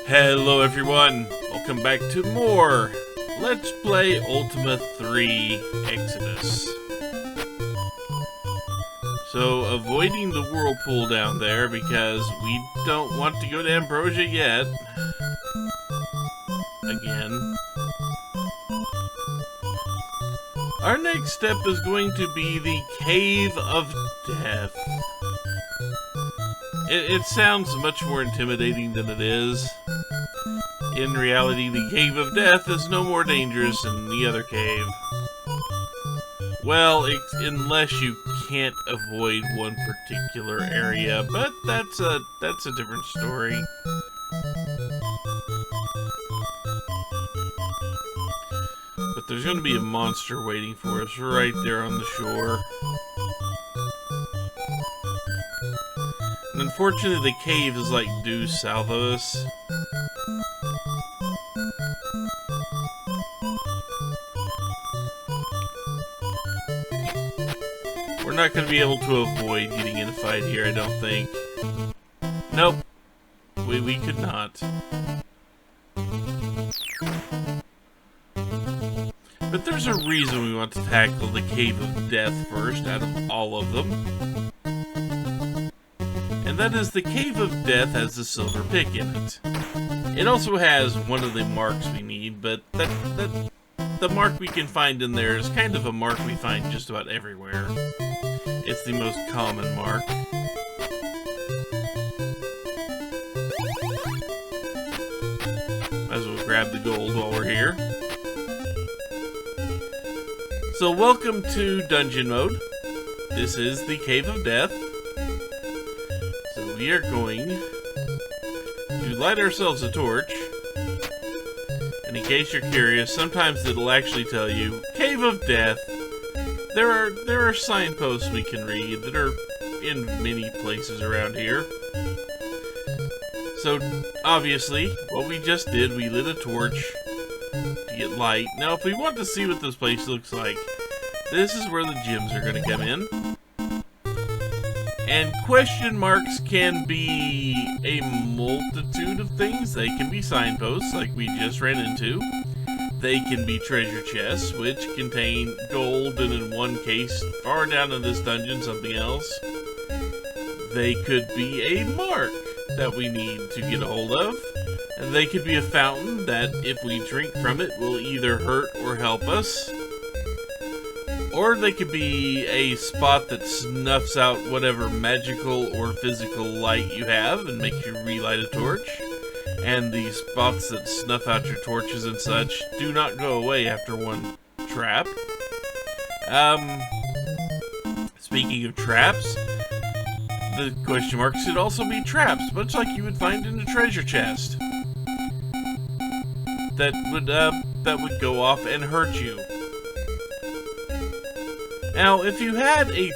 Hello everyone, welcome back to more Let's Play Ultima 3 Exodus. So, avoiding the whirlpool down there because we don't want to go to Ambrosia yet. Again. Our next step is going to be the Cave of Death. It sounds much more intimidating than it is. In reality, the Cave of Death is no more dangerous than any other cave. Well, unless you can't avoid one particular area, but that's a different story. But there's going to be a monster waiting for us right there on the shore. And unfortunately, the cave is like due south of us. We're not going to be able to avoid getting in a fight here, I don't think. Nope. We could not. But there's a reason we want to tackle the Cave of Death first out of all of them. And that is the Cave of Death has the silver pick in it. It also has one of the marks we need, but the mark we can find in there is kind of a mark we find just about everywhere. It's the most common mark. Might as well grab the gold while we're here. So welcome to dungeon mode. This is the Cave of Death. So we are going to light ourselves a torch. And in case you're curious, sometimes it'll actually tell you, Cave of Death. There are signposts we can read that are in many places around here. So, obviously, what we just did, we lit a torch to get light. Now, if we want to see what this place looks like, this is where the gems are going to come in. And question marks can be a multitude of things. They can be signposts, like we just ran into. They can be treasure chests, which contain gold, and in one case, far down in this dungeon, something else. They could be a mark that we need to get a hold of. And they could be a fountain that, if we drink from it, will either hurt or help us. Or they could be a spot that snuffs out whatever magical or physical light you have and makes you relight a torch. And the spots that snuff out your torches and such do not go away after one trap. Speaking of traps, the question marks should also be traps, much like you would find in a treasure chest. That would go off and hurt you. Now, if you had an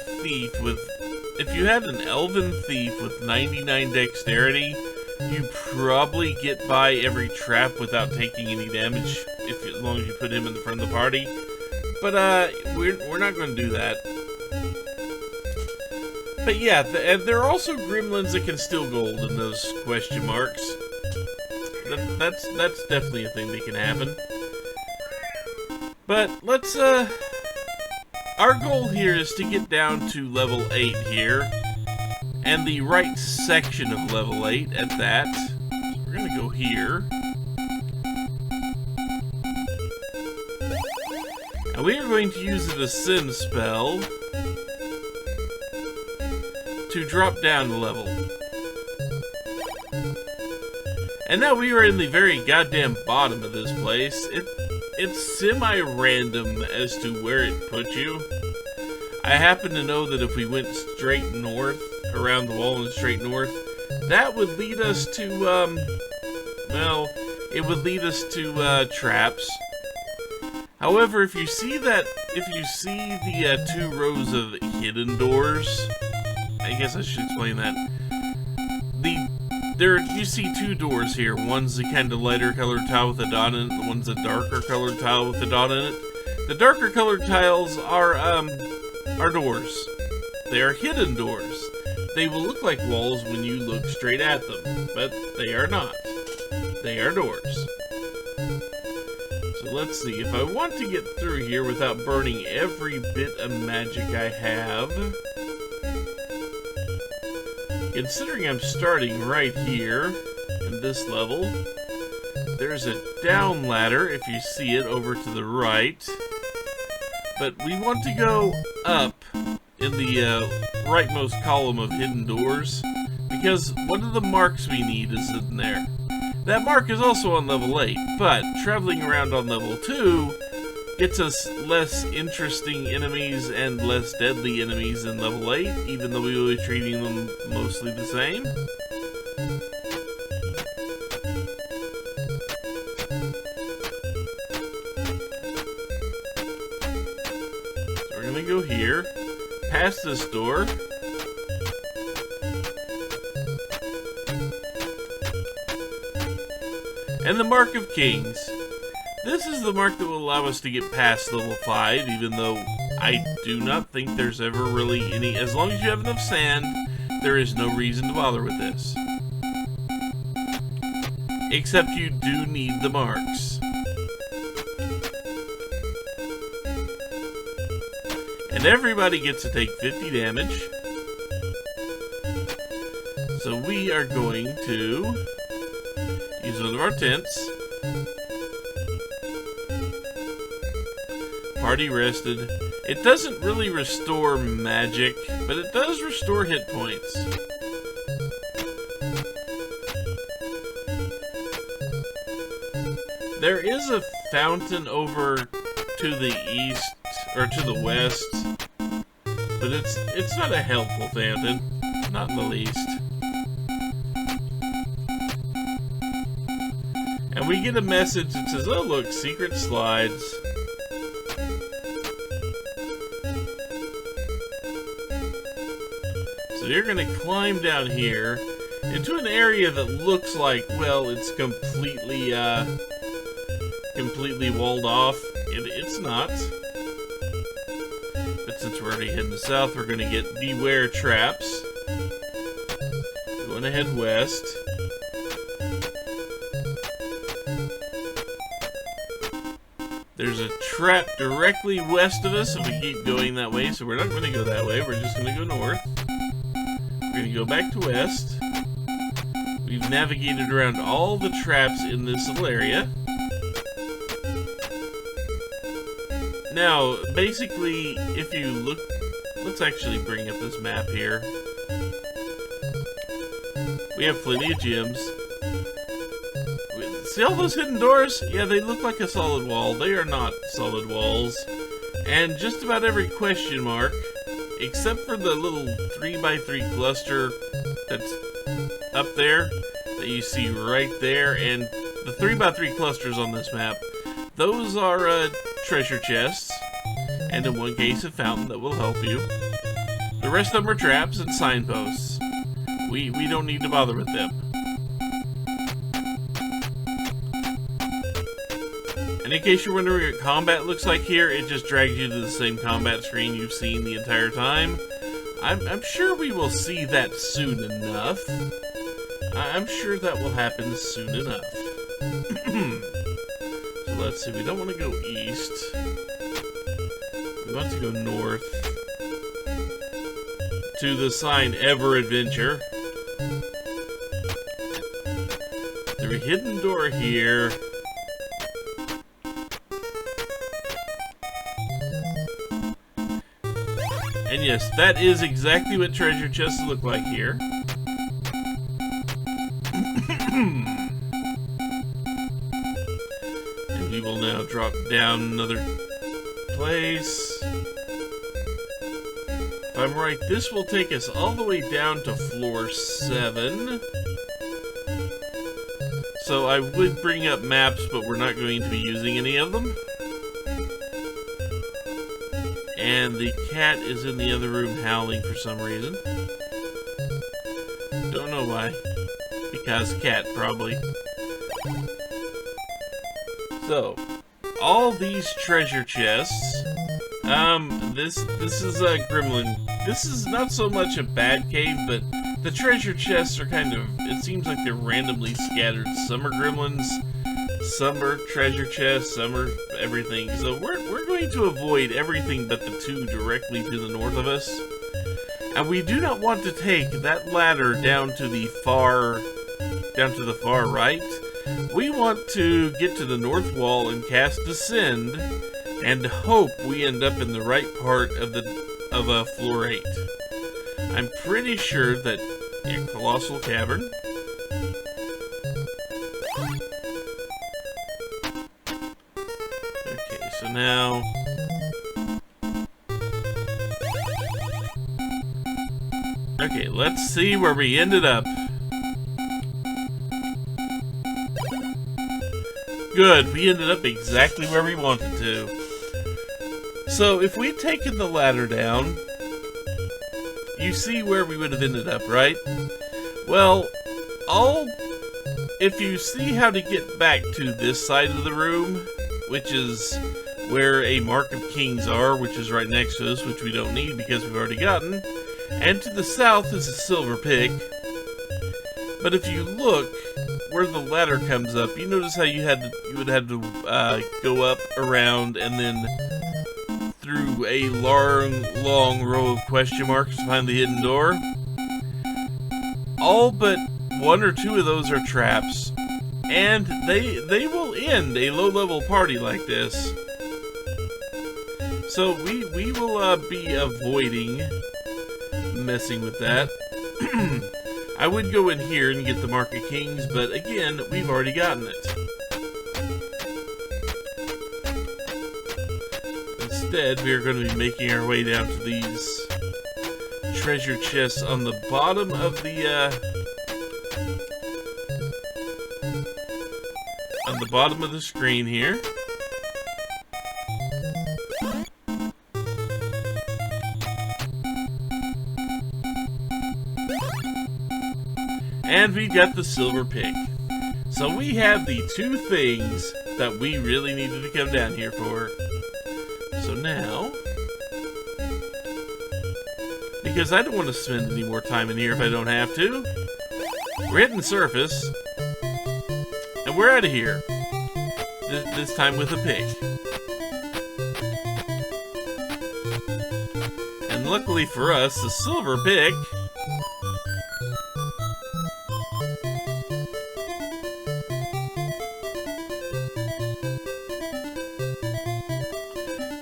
elven thief with 99 dexterity, you probably get by every trap without taking any damage, as long as you put him in the front of the party. But we're not going to do that. But yeah, there are also gremlins that can steal gold in those question marks. That's definitely a thing that can happen. But let's our goal here is to get down to level 8 here. And the right section of level 8 at that. So we're going to go here. And we are going to use the Ascend spell to drop down the level. And now we are in the very goddamn bottom of this place. It's semi-random as to where it puts you. I happen to know that if we went straight north, around the wall and straight north, that would lead us to, well, it would lead us to, traps. However, if you see the 2 rows of hidden doors, I guess I should explain that. You see 2 doors here. One's a kind of lighter colored tile with a dot in it, and one's a darker colored tile with a dot in it. The darker colored tiles are doors. They are hidden doors. They will look like walls when you look straight at them, but they are not. They are doors. So let's see. If I want to get through here without burning every bit of magic I have... Considering I'm starting right here in this level, there's a down ladder, if you see it, over to the right. But we want to go up in the rightmost column of hidden doors, because one of the marks we need is in there. That mark is also on level 8, but traveling around on level 2 gets us less interesting enemies and less deadly enemies than level 8, even though we will be treating them mostly the same. So we're gonna go here, past this door. And the Mark of Kings. This is the mark that will allow us to get past level 5, even though I do not think there's ever really any... As long as you have enough sand, there is no reason to bother with this. Except you do need the marks. And everybody gets to take 50 damage. So we are going to use one of our tents. Party rested. It doesn't really restore magic, but it does restore hit points. There is a fountain over to the east, or to the west, but it's not a helpful fountain, not in the least. And we get a message that says, oh look, secret slides. So you're going to climb down here into an area that looks like, well, it's completely walled off. It's not. But since we're already heading south, we're going to get beware traps. We want to head west. There's a trap directly west of us if we keep going that way, so we're not going to go that way. We're just going to go north. We're going to go back to west. We've navigated around all the traps in this little area. Now, basically, if you look... Let's actually bring up this map here. We have plenty of gems. See all those hidden doors? Yeah, they look like a solid wall. They are not solid walls. And just about every question mark, except for the little 3x3 cluster that's up there, that you see right there, and the 3x3 clusters on this map, those are treasure chests, and in one case a fountain that will help you. The rest of them are traps and signposts. We don't need to bother with them. And in case you're wondering what combat looks like here, it just drags you to the same combat screen you've seen the entire time. I'm sure we will see that soon enough. I'm sure that will happen soon enough. So let's see, we don't want to go east. We want to go north. To the sign Ever Adventure. There's a hidden door here. And yes, that is exactly what treasure chests look like here. And we will now drop down another place. If I'm right, this will take us all the way down to floor 7. So I would bring up maps, but we're not going to be using any of them. And the cat is in the other room howling for some reason. Don't know why. Because cat, probably. So, all these treasure chests. This is a gremlin. This is not so much a bad cave, but the treasure chests are kind of it seems like they're randomly scattered. Some are gremlins, some are treasure chests, some are everything. So we're going to avoid everything but the two directly to the north of us. And we do not want to take that ladder down to the far right. We want to get to the north wall and cast Descend and hope we end up in the right part of floor 8. I'm pretty sure that a colossal cavern. Okay, so now okay, let's see where we ended up. Good, we ended up exactly where we wanted to. So, if we'd taken the ladder down, you see where we would have ended up, right? Well, if you see how to get back to this side of the room, which is where a Mark of Kings are, which is right next to us, which we don't need because we've already gotten, and to the south is a silver pick. But if you look where the ladder comes up, you notice how you would have to go up, around, and then through a long row of question marks to find the hidden door. All but one or two of those are traps, and they will end a low-level party like this. So we will be avoiding messing with that. I would go in here and get the Mark of Kings, but again, we've already gotten it. Instead, we are going to be making our way down to these treasure chests on the bottom of the screen here. And we got the silver pick. So we have the two things that we really needed to come down here for. So now, because I don't want to spend any more time in here if I don't have to, we're hitting the surface, and we're out of here. This time with a pick. And luckily for us, the silver pick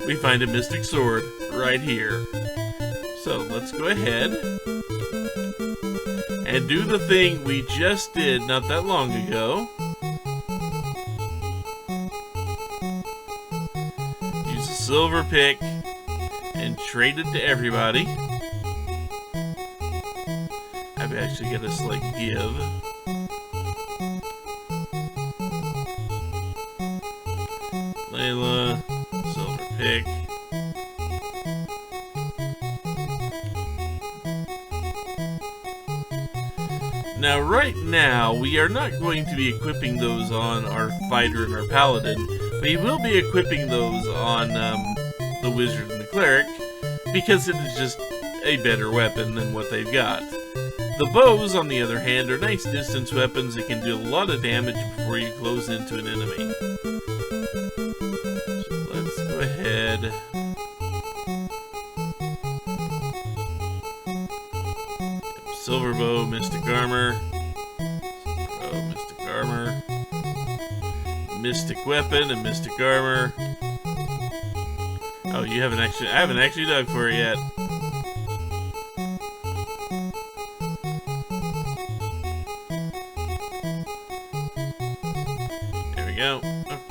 we find a mystic sword right here. So let's go ahead and do the thing we just did not that long ago. Use a silver pick and trade it to everybody. I've actually got to select give. Layla, silver pick. Now, right now, we are not going to be equipping those on our fighter and our paladin. We will be equipping those on the wizard and the cleric, because it is just a better weapon than what they've got. The bows, on the other hand, are nice distance weapons that can do a lot of damage before you close into an enemy. So let's go ahead. Silver bow, mystic armor. Oh, mystic armor. Mystic weapon and mystic armor. Oh, I haven't actually dug for it yet. There we go.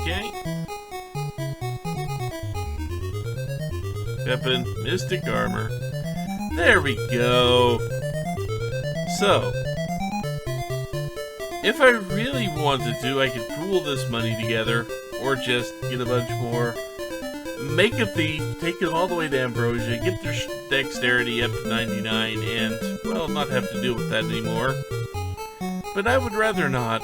Okay. Weapon, mystic armor. There we go. So, if I really wanted to, I could pool this money together, or just get a bunch more, make a thief, take them all the way to Ambrosia, get their dexterity up to 99, and, well, not have to deal with that anymore. But I would rather not.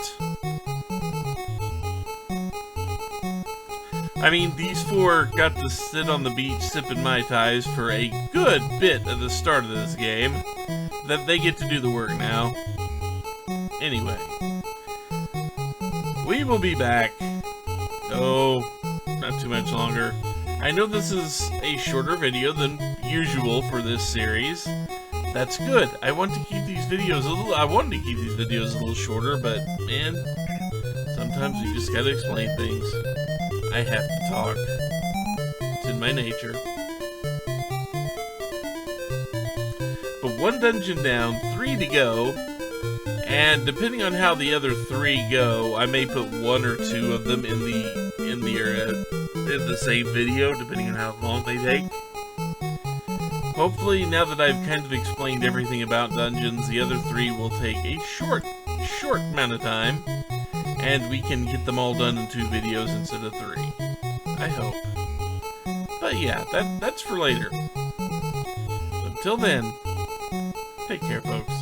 I mean, these four got to sit on the beach sipping Mai Tais for a good bit at the start of this game. That they get to do the work now. Anyway, we will be back. Oh, not too much longer. I know this is a shorter video than usual for this series. That's good. I want to keep these videos I wanted to keep these videos a little shorter, but man, sometimes you just gotta explain things. I have to talk. It's in my nature. But 1 dungeon down, 3 to go, and depending on how the other 3 go, I may put 1 or 2 of them in the same video, depending on how long they take. Hopefully, now that I've kind of explained everything about dungeons, the other 3 will take a short amount of time, and we can get them all done in 2 videos instead of 3. I hope. But yeah, that's for later. Until then, take care, folks.